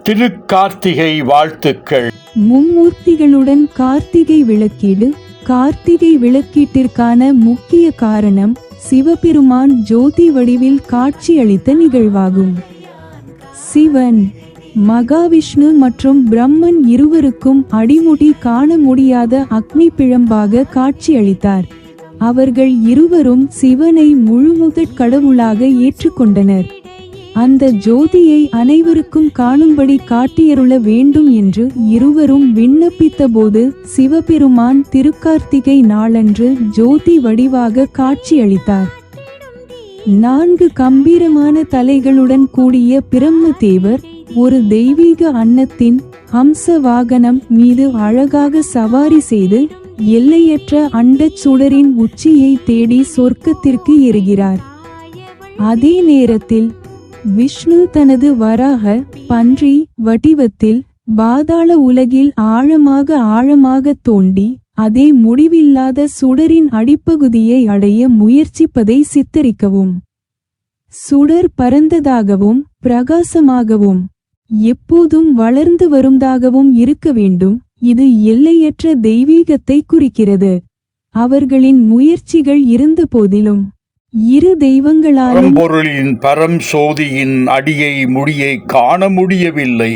திருக்கார்த்திகை வாழ்த்துக்கள். மும்மூர்த்திகளுடன் கார்த்திகை விளக்கீடு. கார்த்திகை விளக்கீட்டிற்கான முக்கிய காரணம் சிவபெருமான் ஜோதி வடிவில் காட்சியளித்த நிகழ்வாகும். சிவன், மகாவிஷ்ணு மற்றும் பிரம்மன் இருவருக்கும் அடிமுடி காண முடியாத அக்னி பிழம்பாக காட்சியளித்தார். அவர்கள் இருவரும் சிவனை முழுமுதற் கடவுளாக ஏற்றுக்கொண்டனர். அந்த ஜோதியை அனைவருக்கும் காணும்படி காட்டியருள வேண்டும் என்று இருவரும் விண்ணப்பித்தபோது சிவபெருமான் திருக்கார்த்திகை நாளன்று ஜோதி வடிவாக காட்சியளித்தார். 4 கம்பீரமான தலைகளுடன் கூடிய பிரம்மதேவர் ஒரு தெய்வீக அன்னத்தின் ஹம்ச வாகனம் மீது அழகாக சவாரி செய்து எல்லையற்ற அண்டச் சுடரின் உச்சியை தேடி சொர்க்கத்திற்கு ஏறுகிறார். அதே நேரத்தில் விஷ்ணு தனது வராக பன்றி வடிவத்தில் பாதாள உலகில் ஆழமாக தோண்டி அதே முடிவில்லாத சுடரின் அடிப்பகுதியை அடைய முயற்சிப்பதை சித்தரிக்கவும், சுடர் பரந்ததாகவும் பிரகாசமாகவும் எப்போதும் வளர்ந்து வருவதாகவும் இருக்க வேண்டும். இது எல்லையற்ற தெய்வீகத்தை குறிக்கிறது. அவர்களின் முயற்சிகள் இருந்த போதிலும் இரு தெய்வங்களாலும் பரம்பொருளின் பரம் சோதியின் அடியை முடியை காண முடியவில்லை.